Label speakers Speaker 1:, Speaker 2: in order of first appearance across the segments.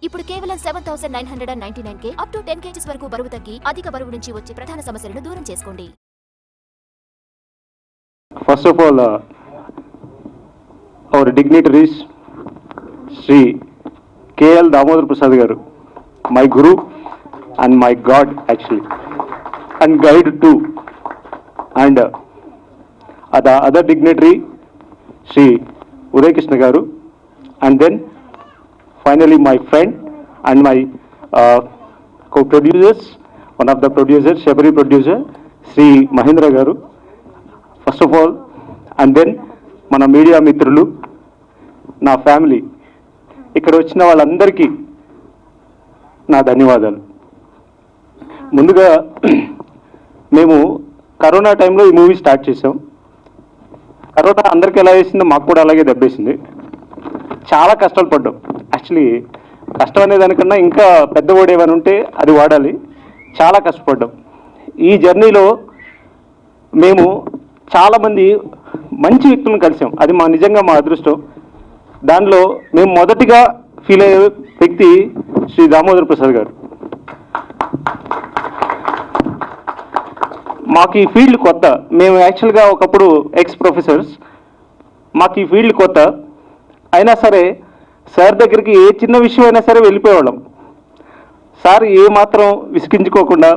Speaker 1: ఇప్పుడు కేవలం 7,999 up to 10 kgs వరకు బరువు తగ్గి అధిక బరువు నుంచి వచ్చే ప్రధాన సమస్యలను దూరం చేసుకోండి.
Speaker 2: First of all our dignitaries Sri K.L. Damodar Prasad garu, my guru and my god actually, and guide too, and the other dignitary Sri Uday Krishna garu, and then finally my friend and my co-producers, one of the producers, Shabari producer Sri Mahendra garu, first of all, and then మన media మిత్రులు, నా family, ఇక్కడ వచ్చిన వాళ్ళందరికీ నా ధన్యవాదాలు. ముందుగా మేము కరోనా టైంలో ఈ మూవీ స్టార్ట్ చేసాం. కరోనా అందరికీ ఎలా వేసిందో మాకు కూడా అలాగే దెబ్బేసింది. చాలా కష్టాలు పడ్డాం. యాక్చువల్లీ కష్టం అనే దానికన్నా ఇంకా పెద్ద వర్డ్ ఏమైనా ఉంటే అది వాడాలి. చాలా కష్టపడ్డాం. ఈ జర్నీలో మేము చాలామంది మంచి వ్యక్తులను కలిసాం. అది నిజంగా మా అదృష్టం. దానిలో మేము మొదటిగా ఫీల్ అయ్యే వ్యక్తి శ్రీ దామోదర్ ప్రసాద్ గారు. మాకు ఈ ఫీల్డ్ కొత్త. మేము యాక్చువల్గా ఒకప్పుడు ఎక్స్ ప్రొఫెసర్స్. మాకు ఈ ఫీల్డ్ కొత్త అయినా సరే సార్ దగ్గరికి ఏ చిన్న విషయం అయినా సరే వెళ్ళిపోయేవాళ్ళం. సార్ ఏమాత్రం విసిగించుకోకుండా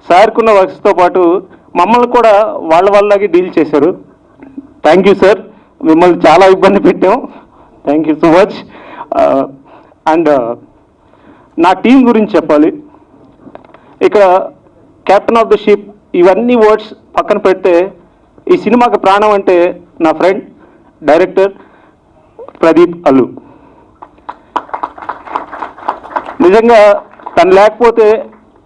Speaker 2: సార్కున్న వర్క్స్తో పాటు మమ్మల్ని కూడా వాళ్ళకి డీల్ చేశారు. Thank you sir. మిమ్మల్ని చాలా ఇబ్బంది పెట్టాం. Thank you so much. And నా టీం గురించి చెప్పాలి. ఇక్కడ కెప్టెన్ ఆఫ్ ద షిప్ ఇవన్నీ వర్డ్స్ పక్కన పెడితే ఈ సినిమాకి ప్రాణం అంటే నా ఫ్రెండ్ డైరెక్టర్ ప్రదీప్ అల్లు. నిజంగా తను లేకపోతే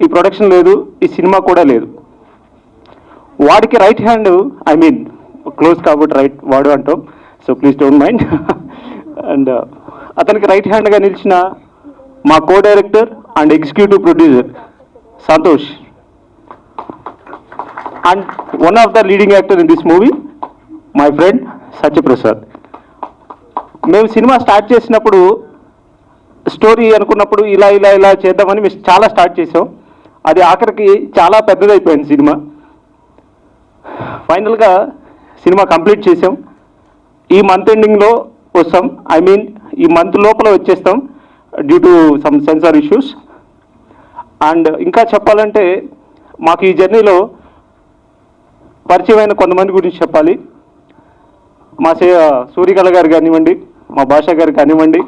Speaker 2: ఈ ప్రొడక్షన్ లేదు, ఈ సినిమా కూడా లేదు. వాడికి right hand, I mean close కాబట్టి రైట్ వాడు అంటాం, so please don't mind. And అతనికి రైట్ హ్యాండ్గా నిలిచిన మా co director and executive producer Santosh, and one of the leading actor in this movie my friend Satyaprasad. మేము సినిమా స్టార్ట్ చేసినప్పుడు స్టోరీ అనుకున్నప్పుడు ఇలా ఇలా ఇలా చేద్దామని మేము చాలా స్టార్ట్ చేసాం. అది ఆఖరికి చాలా పెద్దదైపోయింది సినిమా. ఫైనల్గా సినిమా కంప్లీట్ చేసాం. ఈ మంత్ ఎండింగ్లో వస్తాం, ఐ మీన్ ఈ మంత్ లోపల వచ్చేస్తాం due to some censor issues. అండ్ ఇంకా చెప్పాలంటే మాకు ఈ జర్నీలో పరిచయమైన కొంతమంది గురించి చెప్పాలి. మా సూర్యకళ గారు కానివ్వండి, మా భాష గారు కానివ్వండి,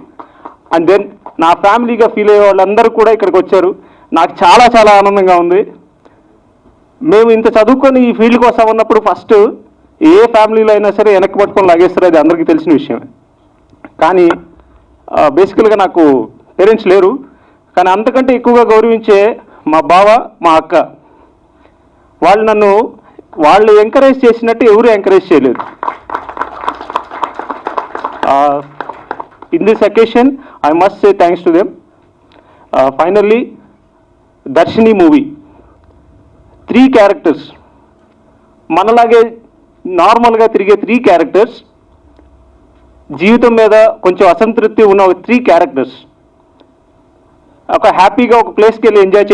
Speaker 2: అండ్ దెన్ నా ఫ్యామిలీగా ఫీల్ అయ్యే వాళ్ళందరూ కూడా ఇక్కడికి వచ్చారు. నాకు చాలా చాలా ఆనందంగా ఉంది. మేము ఇంత చదువుకొని ఈ ఫీల్డ్కి వస్తా ఉన్నప్పుడు ఫస్ట్ ఏ ఫ్యామిలీలో అయినా సరే వెనక్కి పట్టుకొని లాగేస్తారు, అది అందరికీ తెలిసిన విషయమే. కానీ బేసికల్గా నాకు పేరెంట్స్ లేరు, కానీ అంతకంటే ఎక్కువగా గౌరవించే మా బావ, మా అక్క. వాళ్ళు ఎంకరేజ్ చేసినట్టు ఎవరు ఎంకరేజ్ చేయలేదు. In this occasion I must say thanks to them. Finally Darshini movie 3 characters, మనలాగే నార్మల్గా తిరిగే 3 క్యారెక్టర్స్, జీవితం మీద కొంచెం అసంతృప్తి ఉన్న 3 క్యారెక్టర్స్ ఒక హ్యాపీగా ఒక ప్లేస్కి వెళ్ళి ఎంజాయ్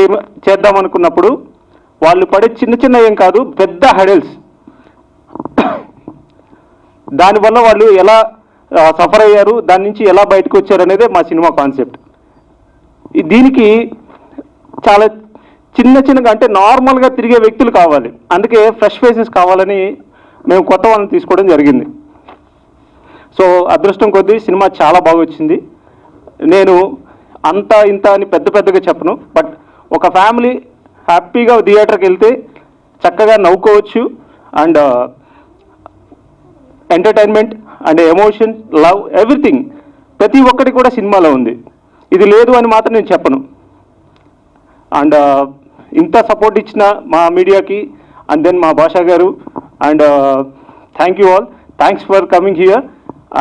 Speaker 2: చేద్దాం అనుకున్నప్పుడు వాళ్ళు పడే చిన్న చిన్న ఏం కాదు, పెద్ద హడల్స్, దానివల్ల వాళ్ళు ఎలా సఫర్ అయ్యారు, దాని నుంచి ఎలా బయటకు వచ్చారు అనేదే మా సినిమా కాన్సెప్ట్. దీనికి చాలా చిన్నగా అంటే నార్మల్గా తిరిగే వ్యక్తులు కావాలి, అందుకే ఫ్రెష్ ఫేసెస్ కావాలని మేము కొత్త వాళ్ళని తీసుకోవడం జరిగింది. సో అదృష్టం కొద్దీ సినిమా చాలా బాగా వచ్చింది. నేను అంత ఇంత అని పెద్దగా చెప్పను, బట్ ఒక ఫ్యామిలీ హ్యాపీగా థియేటర్కి వెళ్తే చక్కగా నవ్వుకోవచ్చు. And entertainment and emotion, love, everything ప్రతి ఒక్కటి కూడా సినిమాలో ఉంది. ఇది లేదు అని మాత్రం నేను చెప్పను. అండ్ ఇంత సపోర్ట్ ఇచ్చిన మా మీడియాకి అండ్ దెన్ మా భాషా గారు, and thank you all. Thanks for coming here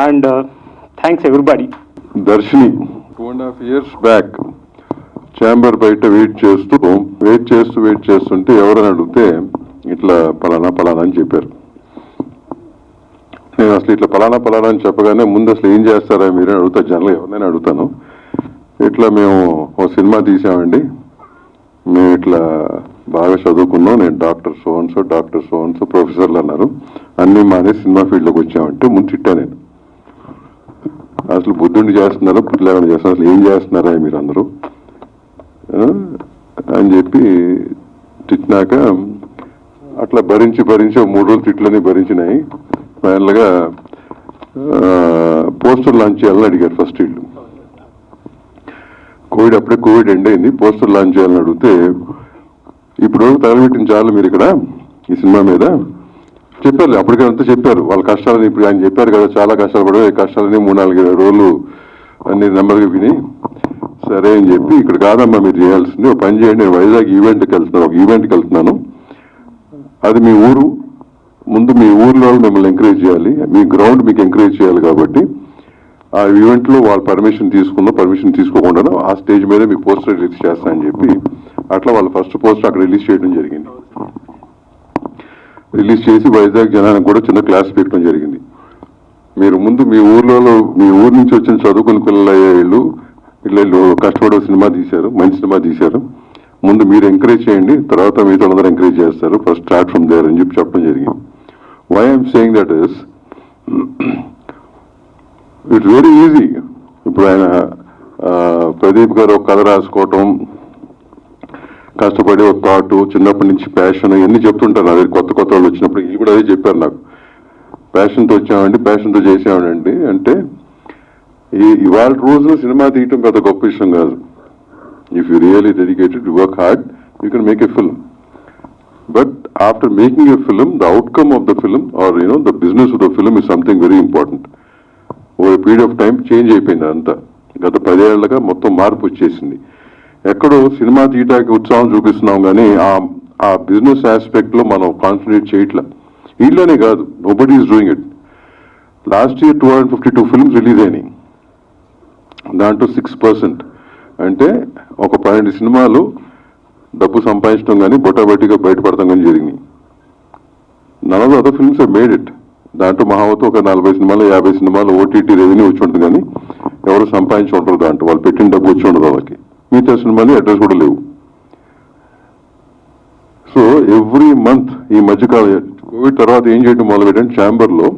Speaker 2: and thanks everybody.
Speaker 3: Darshini 2.5 years back chamber బయట వెయిట్ చేస్తుంటే ఎవరైనా అడిగితే ఇట్లా పలానా అని చెప్పారు. నేను అసలు ఇట్లా పలానా అని చెప్పగానే ముందు అసలు ఏం చేస్తారా మీరు అడుగుతా, జనరల్గా ఎవరినైనా అడుగుతాను. ఇట్లా మేము ఓ సినిమా తీసామండి, మేము ఇట్లా బాగా చదువుకున్నాం, నేను డాక్టర్ సోన్సో ప్రొఫెసర్లు అన్నారు, అన్నీ మానే సినిమా ఫీల్డ్లోకి వచ్చామంటే ముందు తిట్టా నేను. అసలు బుద్ధుడిని చేస్తున్నారా, బుద్ధి లేకుండా చేస్తున్నారు, అసలు ఏం చేస్తున్నారా మీరు అందరూ అని చెప్పి తిట్టినాక అట్లా భరించి 3 రోజులు తిట్లని భరించినాయి. ఫైనల్గా పోస్టర్ లాంచ్ చేయాలని అడిగారు ఫస్ట్ వీళ్ళు. అప్పుడే కోవిడ్ ఎండ్ అయింది, పోస్టర్ లాంచ్ చేయాలని అడిగితే ఇప్పుడు తగలబెట్టిన చాలు మీరు ఇక్కడ ఈ సినిమా మీద చెప్పారు, అప్పటికంతా చెప్పారు వాళ్ళ కష్టాలని. ఇప్పుడు ఆయన చెప్పారు కదా చాలా కష్టాలు పడే కష్టాలని 3-4 రోజులు అన్ని నెంబర్గా విని సరే అని చెప్పి ఇక్కడ కాదమ్మా మీరు చేయాల్సింది ఒక పని చేయండి, నేను వైజాగ్ ఒక ఈవెంట్కి వెళ్తున్నాను, అది మీ ఊరు, ముందు మీ ఊర్లో మిమ్మల్ని ఎంకరేజ్ చేయాలి, మీ గ్రౌండ్ మీకు ఎంకరేజ్ చేయాలి, కాబట్టి ఆ ఈవెంట్లో వాళ్ళ పర్మిషన్ తీసుకోకుండా ఆ స్టేజ్ మీద మీకు పోస్టర్ రిలీజ్ చేస్తానని చెప్పి అట్లా వాళ్ళ ఫస్ట్ పోస్టర్ అక్కడ రిలీజ్ చేయడం జరిగింది. రిలీజ్ చేసి వైజాగ్ జనానికి కూడా చిన్న క్లాస్ పెట్టడం జరిగింది. మీరు ముందు మీ ఊరు నుంచి వచ్చిన చదువుకుని పిల్లలు అయ్యేళ్ళు ఇట్లా కష్టపడే సినిమా తీశారు, మంచి సినిమా తీశారు, ముందు మీరు ఎంకరేజ్ చేయండి, తర్వాత మీతో అందరూ ఎంకరేజ్ చేస్తారు, ఫస్ట్ స్టార్ట్ ఫ్రమ్ దేర్ అని చెప్పి చెప్పడం జరిగింది. Why I'm saying that is it's very easy. ఇప్పుడు ఆయన ప్రదీప్ గారు ఒక కథ రాసుకోవటం, కష్టపడి ఒక థాట్, చిన్నప్పటి నుంచి ప్యాషన్ ఇవన్నీ చెప్తుంటారు. అదే కొత్త వాళ్ళు వచ్చినప్పుడు వీళ్ళు కూడా అదే చెప్పారు నాకు, ప్యాషన్తో వచ్చామండి, ప్యాషన్తో చేసామండి అంటే ఇవాళ రోజున సినిమా తీయటం పెద్ద గొప్ప విషయం కాదు. If you really dedicated, you work hard, you can make a film. But after making a film, the outcome of the film or the business of the film is something very important. ఓ period of time change అయిపోయింది అంతా. గత 10 ఏళ్లుగా మొత్తం మార్పు వచ్చేసింది. ఎక్కడో cinema తీయటానికి ఉత్సాహం చూపిస్తున్నాం కానీ ఆ బిజినెస్ ఆస్పెక్ట్ లో మనం కాన్సన్ట్రేట్ చేయట్లా. వీళ్ళనే కాదు, nobody is doing it. Last year 252 films release అయినాయి, దాంట్లో 6%. అంటే ఒక 12 సినిమాలు డబ్బు సంపాదించడం కానీ బొటాబొటిగా బయటపడటం కానీ జరిగినాయి. None of the other films have made it. దాంట్లో మహావతో ఒక 40 సినిమాలు 50 సినిమాలు ఓటీటీ రెవెన్యూ వచ్చి ఉంటుంది కానీ ఎవరు సంపాదించి ఉంటారు, దాంట్లో వాళ్ళు పెట్టిన డబ్బు వచ్చి ఉండదు వాళ్ళకి. మిగతా సినిమాలు అడ్రస్ కూడా లేవు. సో ఎవ్రీ మంత్ ఈ మధ్యకాలం కోవిడ్ తర్వాత ఏం చేయడం మొదలుపెట్టాను, ఛాంబర్లో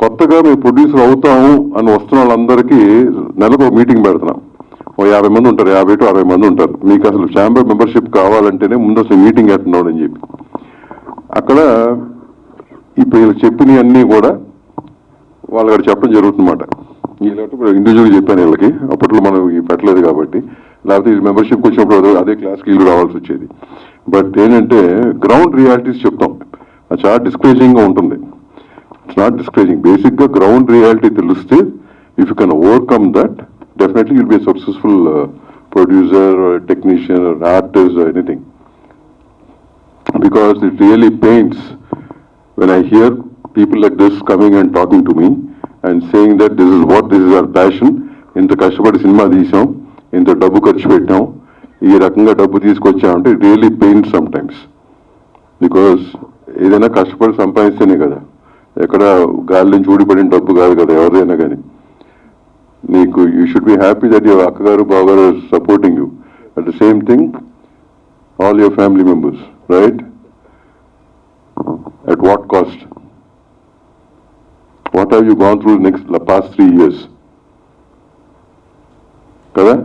Speaker 3: కొత్తగా మేము ప్రొడ్యూసర్ అవుతాము అని వస్తున్న వాళ్ళందరికీ నెలకు ఒక మీటింగ్ పెడుతున్నాం. ఓ 50 మంది ఉంటారు, 50 to 60 మంది ఉంటారు. మీకు అసలు ఛాంబర్ మెంబర్షిప్ కావాలంటేనే ముందు అసలు మీటింగ్ ఎట్టున్నాడు అని చెప్పి అక్కడ ఇప్పుడు వీళ్ళు చెప్పినవన్నీ కూడా వాళ్ళు అక్కడ చెప్పడం జరుగుతుందన్నమాట. వీళ్ళంటే ఇండివిజువల్గా చెప్పాను వీళ్ళకి, అప్పట్లో మనం పెట్టలేదు కాబట్టి, లేకపోతే ఈ మెంబర్షిప్కి వచ్చినప్పుడు అదే క్లాస్కి వీళ్ళు రావాల్సి వచ్చేది. బట్ ఏంటంటే గ్రౌండ్ రియాలిటీస్ చెప్తాం, అది చాలా డిస్కరేజింగ్గా ఉంటుంది. ఇట్స్ నాట్ డిస్కరేజింగ్, బేసిక్గా గ్రౌండ్ రియాలిటీ తెలిస్తే if you can overcome that definitely will be a successful producer, technician, artist, anything. Because it really pains when I hear people like this coming and talking to me and saying that this is our passion, ఇంత కష్టపడి cinema తీసాం, ఇంత డబ్బు ఖర్చు పెట్టాం, ఈ రకంగా డబ్బు తీసుకొచ్చామంటే it really pains sometimes. Because ఏదైనా కష్టపడి సంపాదిస్తేనే కదా, ఎక్కడ గాలి నుంచి ఊడిపడిన డబ్బు కాదు కదా ఎవరిదైనా కానీ. నీకు you should be happy that your అక్కగారు బావగారు supporting you. At the same thing all your family members, right? At what cost? What have you gone through the past 3 years? కదా?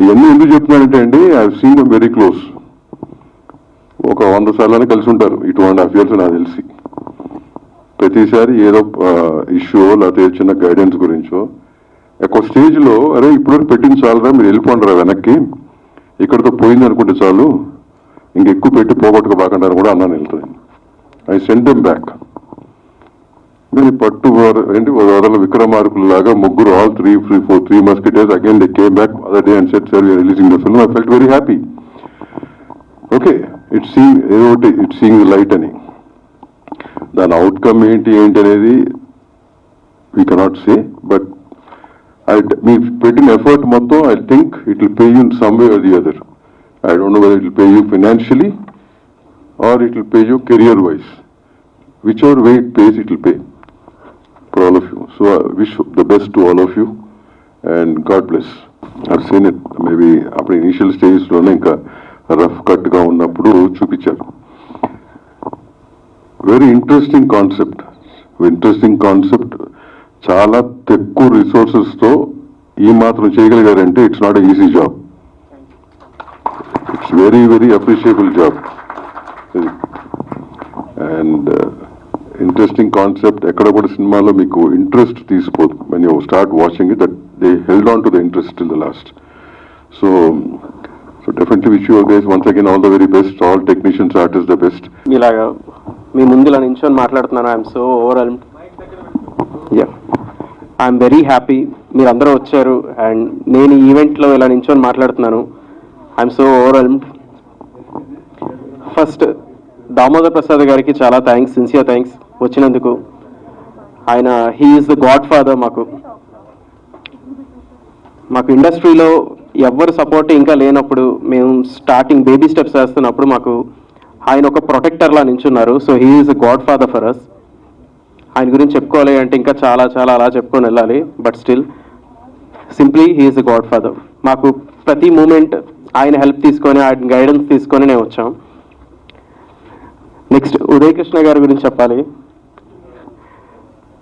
Speaker 3: ఇవన్నీ ఎందుకు చెప్తున్నానంటే అండి, I have seen them very close. ఒక 100 సార్లు కలిసి ఉంటారు ఈ 2.5 years నాకు తెలిసి. ప్రతిసారి ఏదో ఇష్యూ లేకపోతే చిన్న గైడెన్స్ గురించో ఒక స్టేజ్లో అరే ఇప్పుడు పెట్టింది చాలరా, మీరు వెళ్ళిపోండిరా వెనక్కి, ఇక్కడితో పోయింది అనుకుంటే చాలు, ఇంకెక్కువ పెట్టి పోగొట్టుకోబాకండి కూడా అన్నాను వెళ్తుంది. I send them back. మీరు పట్టు ఏంటి వదల విక్రమార్కుల్లాగా ముగ్గురు, all 3 musketeers again they came back other day and said sir we are releasing the film. I felt very happy. Okay, it seeing the light అని. దాని అవుట్కమ్ ఏంటి అనేది వీ కెనాట్ సే, బట్ మీ పెట్టిన ఎఫర్ట్ మొత్తం I think it will pay you in some way or the other. I don't know whether it will pay you financially or it will pay you career wise. Whichever way it pays, it will pay for all of you. So I wish the best to all of you and god bless. I've seen it. Maybe అప్పుడు initial స్టేజ్లోనే ఇంకా rough కట్గా ఉన్నప్పుడు చూపించారు. Very interesting concept. చాలా తక్కువ రిసోర్సెస్తో ఈ మాత్రం చేయగలిగారంటే it's not a easy job. It's very very appreciable job. And interesting concept. ఎక్కడ కూడా సినిమాలో మీకు ఇంట్రెస్ట్ తీసిపోదు. When you start watching it, that they held on to the interest till the last. So definitely wish you guys once again all the very best. All technicians, artist the best.
Speaker 4: ఇలాగా మీ ముందు ఇలా నించొని మాట్లాడుతున్నాను. I'm so overwhelmed. I'm very happy మీరందరూ వచ్చారు and నేను ఈ ఈవెంట్లో ఇలా నించొని మాట్లాడుతున్నాను. I'm so overwhelmed. First Damodar Prasad గారికి చాలా థ్యాంక్స్, సిన్సియర్ థ్యాంక్స్ వచ్చినందుకు. ఆయన he is the God father. మాకు ఇండస్ట్రీలో ఎవ్వరు సపోర్ట్ ఇంకా లేనప్పుడు, మేము స్టార్టింగ్ బేబీ స్టెప్స్ వేస్తున్నప్పుడు మాకు ఆయన ఒక ప్రొటెక్టర్లా నించున్నారు. So he is the godfather for us. ఆయన గురించి చెప్పుకోవాలి అంటే ఇంకా చాలా చాలా అలా చెప్పుకొని వెళ్ళాలి. But still simply he is the God father. మాకు ప్రతి మూమెంట్ ఆయన హెల్ప్ తీసుకొని, ఆయన గైడెన్స్ తీసుకొని నేను వచ్చాం. నెక్స్ట్ ఉదయ్ కృష్ణ గారి గురించి చెప్పాలి.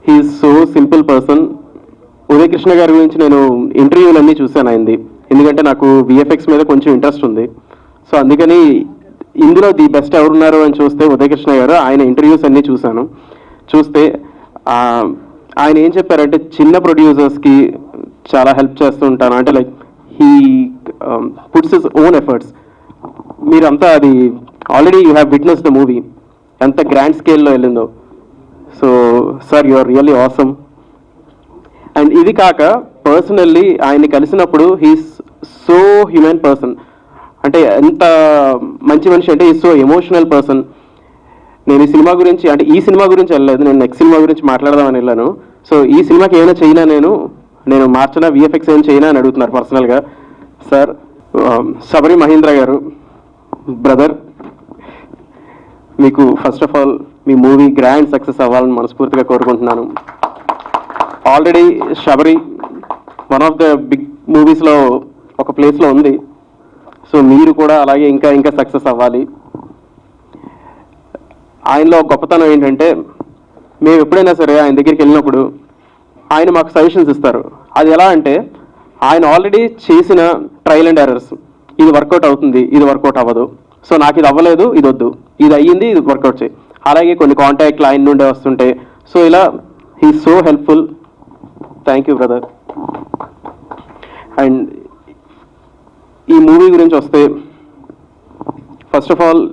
Speaker 4: He is so simple person. Uday Krishna గారి గురించి నేను ఇంటర్వ్యూలన్నీ చూశాను ఆయనది. ఎందుకంటే నాకు విఎఫ్ఎక్స్ మీద కొంచెం ఇంట్రెస్ట్ ఉంది. సో అందుకని ఇందులో ది బెస్ట్ ఎవరున్నారు అని చూస్తే ఉదయ్ కృష్ణ గారు. ఆయన ఇంటర్వ్యూస్ అన్నీ చూస్తే ఆయన ఏం చెప్పారంటే చిన్న ప్రొడ్యూసర్స్కి చాలా హెల్ప్ చేస్తూ ఉంటాను. అంటే like he puts his own efforts. మీరంతా అది already you have witness the movie ఎంత గ్రాండ్ స్కేల్లో వెళ్ళిందో. So sir you are really awesome. And ఇది కాక పర్సనల్లీ ఆయన్ని కలిసినప్పుడు హీస్ సో హ్యూమన్ పర్సన్. అంటే ఎంత మంచి మనిషి అంటే ఈజ్ సో ఎమోషనల్ పర్సన్. నేను ఈ సినిమా గురించి అంటే ఈ సినిమా గురించి వెళ్ళలేదు, నేను నెక్స్ట్ సినిమా గురించి మాట్లాడదామని వెళ్ళాను. సో ఈ సినిమాకి ఏమైనా చేయనా, నేను మార్చినా విఎఫ్ఎక్స్ ఏమైనా చేయనా అని అడుగుతున్నారు పర్సనల్గా. సార్ శబరి మహేంద్ర గారు బ్రదర్, మీకు ఫస్ట్ ఆఫ్ ఆల్ మీ మూవీ గ్రాండ్ సక్సెస్ అవ్వాలని మనస్ఫూర్తిగా కోరుకుంటున్నాను. Already Sabari one of the big మూవీస్లో ఒక ప్లేస్లో ఉంది. సో మీరు కూడా అలాగే ఇంకా ఇంకా సక్సెస్ అవ్వాలి. ఆయనలో గొప్పతనం ఏంటంటే మేము ఎప్పుడైనా సరే ఆయన దగ్గరికి వెళ్ళినప్పుడు ఆయన మాకు సజెషన్స్ ఇస్తారు. అది ఎలా అంటే ఆయన ఆల్రెడీ చేసిన ట్రయల్ అండ్ ఎర్రర్స్, ఇది వర్కౌట్ అవుతుంది, ఇది వర్కౌట్ అవ్వదు, సో నాకు ఇది అవ్వలేదు, ఇది వద్దు, ఇది అయ్యింది, ఇది వర్కౌట్ చేయి. అలాగే కొన్ని కాంటాక్ట్లు ఆయన నుండే వస్తుంటాయి. సో ఇలా he so helpful. Thank you brother. And ఈ మూవీ గురించి వస్తే ఫస్ట్ ఆఫ్ ఆల్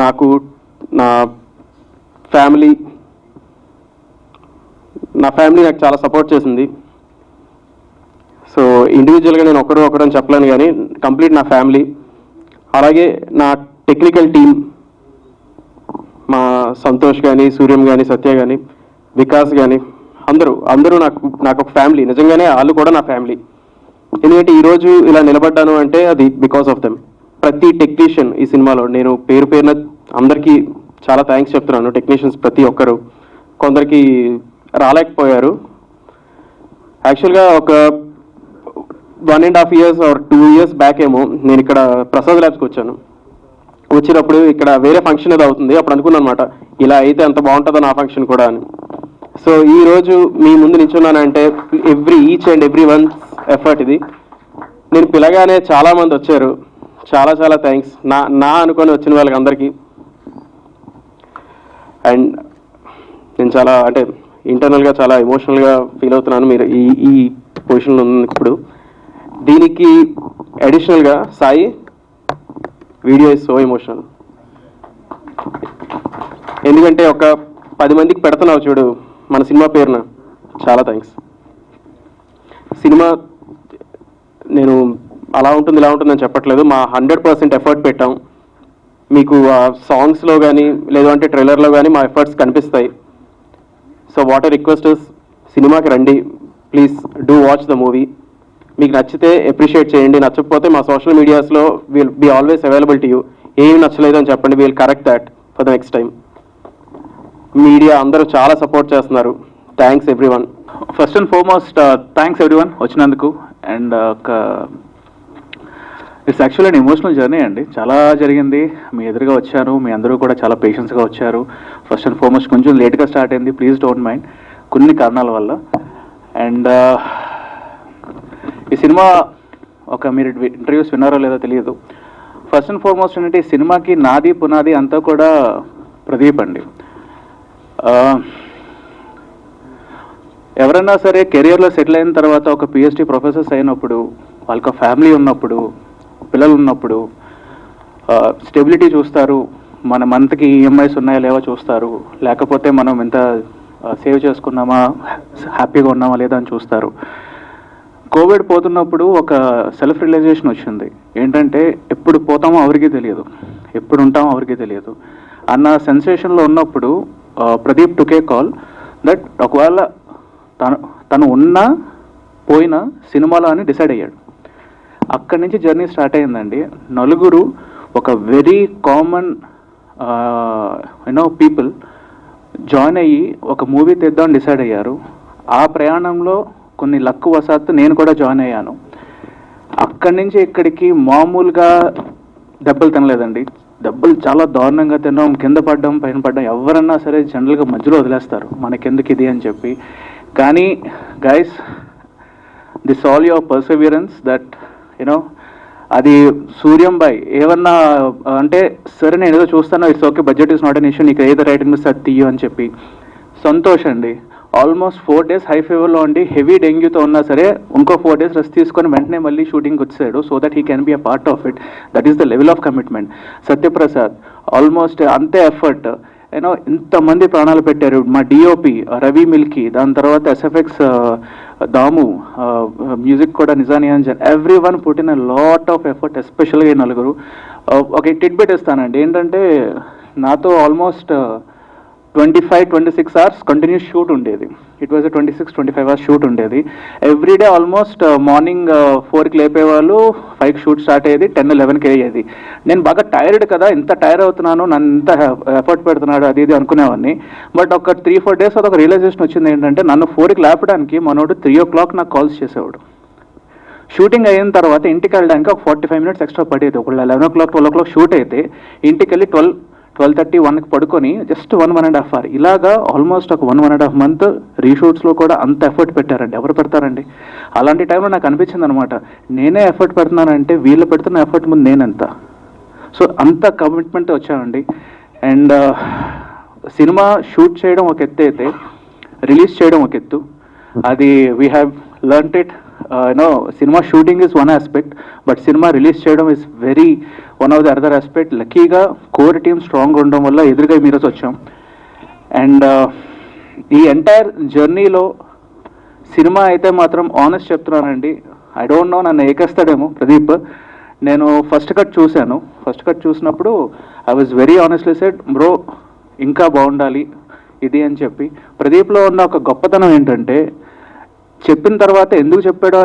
Speaker 4: నాకు నా ఫ్యామిలీ నాకు చాలా సపోర్ట్ చేసింది. సో ఇండివిజువల్గా నేను ఒకరని చెప్పలేను, కానీ కంప్లీట్ నా ఫ్యామిలీ. అలాగే నా టెక్నికల్ టీమ్, మా సంతోష్ కానీ, సూర్యం కానీ, సత్య కానీ, వికాస్ కానీ, అందరూ నాకు ఒక ఫ్యామిలీ. నిజంగానే వాళ్ళు కూడా నా ఫ్యామిలీ. ఎందుకంటే ఈరోజు ఇలా నిలబడ్డాను అంటే అది బికాస్ ఆఫ్ దెమ్. ప్రతి టెక్నీషియన్ ఈ సినిమాలో నేను పేరున అందరికీ చాలా థ్యాంక్స్ చెప్తున్నాను. టెక్నీషియన్స్ ప్రతి ఒక్కరు, కొందరికి రాలేకపోయారు. యాక్చువల్గా ఒక 1.5 years or 2 years బ్యాక్ ఏమో నేను ఇక్కడ ప్రసాద్ ల్యాబ్స్కి వచ్చినప్పుడు ఇక్కడ వేరే ఫంక్షన్ ఏదో అవుతుంది. అప్పుడు అనుకున్నాను అనమాట, ఇలా అయితే ఎంత బాగుంటుందో నా ఫంక్షన్ కూడా అని. సో ఈరోజు మీ ముందు నిల్చున్నానంటే each and every one's effort ఇది. నేను పిలగానే చాలామంది వచ్చారు. చాలా చాలా థ్యాంక్స్ నా అనుకొని వచ్చిన వాళ్ళకి అందరికీ. అండ్ నేను చాలా అంటే ఇంటర్నల్గా చాలా ఎమోషనల్గా ఫీల్ అవుతున్నాను మీరు ఈ పొజిషన్లో ఉన్నప్పుడు. దీనికి అడిషనల్గా Sai video is so emotional. ఎందుకంటే ఒక 10 మందికి పెడుతున్నావు చూడు మన సినిమా పేరున, చాలా థ్యాంక్స్. సినిమా నేను అలా ఉంటుంది ఇలా ఉంటుందని చెప్పట్లేదు, మా 100% ఎఫర్ట్ పెట్టాం. మీకు ఆ సాంగ్స్లో కానీ లేదు అంటే ట్రైలర్లో కానీ మా ఎఫర్ట్స్ కనిపిస్తాయి. So what I request is, సినిమాకి రండి please, do watch the movie. మీకు నచ్చితే అప్రిషియేట్ చేయండి, నచ్చకపోతే మా సోషల్ మీడియాస్లో will be always available to you. ఏం నచ్చలేదు అని చెప్పండి, will correct that for the next time. Media అందరూ చాలా సపోర్ట్ చేస్తున్నారు. Thanks everyone.
Speaker 2: First and foremost thanks everyone వచ్చినందుకు.
Speaker 5: And it's actually and emotional journey అండి. చాలా జరిగింది. మీ ఎదురుగా వచ్చాను, మీ అందరూ కూడా చాలా పేషెన్స్గా వచ్చారు. ఫస్ట్ అండ్ ఫార్మోస్ట్ కొంచెం లేట్గా స్టార్ట్ అయింది, ప్లీజ్ డోంట్ మైండ్, కొన్ని కారణాల వల్ల. అండ్ ఈ సినిమా మీరు ఇంటర్వ్యూస్ విన్నారో లేదో తెలియదు. ఫస్ట్ అండ్ ఫార్మోస్ట్ ఏంటంటే ఈ సినిమాకి నాది పునాది అంతా కూడా ప్రదీప్ అండి. ఎవరైనా సరే కెరియర్లో సెటిల్ అయిన తర్వాత ఒక పిహెచ్డి ప్రొఫెసర్స్ అయినప్పుడు, వాళ్ళకి ఫ్యామిలీ ఉన్నప్పుడు, పిల్లలు ఉన్నప్పుడు స్టెబిలిటీ చూస్తారు, మన మంత్కి ఈఎంఐస్ ఉన్నాయా లేవో చూస్తారు, లేకపోతే మనం ఎంత సేవ్ చేసుకున్నామా, హ్యాపీగా ఉన్నామా లేదా అని చూస్తారు. కోవిడ్ పోతున్నప్పుడు ఒక సెల్ఫ్ రియలైజేషన్ వచ్చింది. ఏంటంటే ఎప్పుడు పోతామో ఎవరికీ తెలియదు, ఎప్పుడు ఉంటామో ఎవరికీ తెలియదు అన్న సెన్సేషన్లో ఉన్నప్పుడు ప్రదీప్ టుకే కాల్ దట్ ఒకవేళ తను ఉన్నా పోయినా సినిమాలో అని డిసైడ్ అయ్యాడు. అక్కడి నుంచి జర్నీ స్టార్ట్ అయిందండి. నలుగురు ఒక వెరీ కామన్ పీపుల్ జాయిన్ అయ్యి ఒక మూవీ తీద్దామని డిసైడ్ అయ్యారు. ఆ ప్రయాణంలో కొన్ని లక్ వశాత్తు నేను కూడా జాయిన్ అయ్యాను. అక్కడి నుంచి ఇక్కడికి మామూలుగా దెబ్బలు తినలేదండి. దెబ్బలు చాలా దారుణంగా తినడం, కింద పడ్డం, పైన పడ్డం, ఎవరన్నా సరే జనరల్గా మధ్యలో వదిలేస్తారు మనకెందుకు ఇది అని చెప్పి. కానీ guys, this all your perseverance that అది సూర్యం బాయ్ ఏమన్నా అంటే సరే నేను ఏదో చూస్తాను, it's okay, budget is not an issue, నీకు ఏదో రైటింగ్ మిస్ అది తీయు అని చెప్పి సంతోష్ అండి. ఆల్మోస్ట్ 4 days హై ఫీవర్లో ఉండి హెవీ డెంగ్యూతో ఉన్నా సరే ఇంకో 4 days రెస్ట్ తీసుకొని వెంటనే మళ్ళీ షూటింగ్కి వచ్చాడు, so that he can be a part of it. That is the level of commitment. Satyaprasad almost అంతే ఎఫర్ట్. ఇంతమంది ప్రాణాలు పెట్టారు. మా డిఓపి రవి మిల్కి, దాని తర్వాత ఎస్ఎఫ్ఎక్స్ దాము, మ్యూజిక్ కూడా Nijani Anjan, every one put in a lot of effort, ఎస్పెషల్గా ఈ నలుగురు. ఒక టిడ్బిట్ ఇస్తానండి. ఏంటంటే నాతో ఆల్మోస్ట్ 25-26 hours కంటిన్యూస్ షూట్ ఉండేది. ఇట్ వాజ్ 26-25 hours షూట్ ఉండేది. ఎవ్రీడే ఆల్మోస్ట్ మార్నింగ్ 4కి లేపేవాళ్ళు, 5కి షూట్ స్టార్ట్ అయ్యేది, 10-11కి అయ్యేది. నేను బాగా టైర్డ్ కదా, ఇంత టైర్ అవుతున్నాను, నన్ను ఇంత ఎఫర్ట్ పెడుతున్నాడు అది ఇది అనుకునేవాడిని. బట్ ఒక 3-4 days ఒక రియలైజేషన్ వచ్చింది. ఏంటంటే నన్ను 4కి లేపడానికి మనోడు 3 o'clock నాకు కాల్స్ చేసేవాడు. షూటింగ్ అయిన తర్వాత ఇంటికి వెళ్ళడానికి ఒక 45 minutes ఎక్స్ట్రా పడేది. ఒకళ్ళు 11 o'clock 12 o'clock షూట్ అయితే ఇంటికి వెళ్ళి 12:30, 1కి పడుకొని జస్ట్ 1.5 hour ఇలాగా ఆల్మోస్ట్ ఒక 1.5 month రీషూట్స్లో కూడా అంత ఎఫర్ట్ పెట్టారండి. ఎవరు పెడతారండి? అలాంటి టైంలో నాకు అనిపించింది అనమాట, నేనే ఎఫర్ట్ పెడుతున్నానంటే వీళ్ళు పెడుతున్న ఎఫర్ట్ ముందు నేనెంత. సో అంత కమిట్మెంట్ వచ్చానండి. అండ్ సినిమా షూట్ చేయడం ఒక ఎత్తు అయితే రిలీజ్ చేయడం ఒక ఎత్తు. అది వీ హ్యావ్ లెర్న్డ్ ఇట్. సినిమా shooting is one aspect, but సినిమా రిలీజ్ చేయడం is very one of the other aspect. లక్కీగా కోర్ టీమ్ స్ట్రాంగ్ ఉండడం వల్ల ఎదురుగా మీరోజు వచ్చాం. అండ్ ఈ ఎంటైర్ జర్నీలో సినిమా అయితే మాత్రం ఆనెస్ట్ చెప్తున్నానండి, ఐ డోంట్ నో నన్ను ఏకేస్తాడేమో ప్రదీప్. నేను ఫస్ట్ కట్ చూశాను. ఫస్ట్ కట్ చూసినప్పుడు I was very honestly said, bro ఇంకా బాగుండాలి ఇది అని చెప్పి. ప్రదీప్లో ఉన్న ఒక గొప్పతనం ఏంటంటే చెప్పిన తర్వాత ఎందుకు చెప్పాడో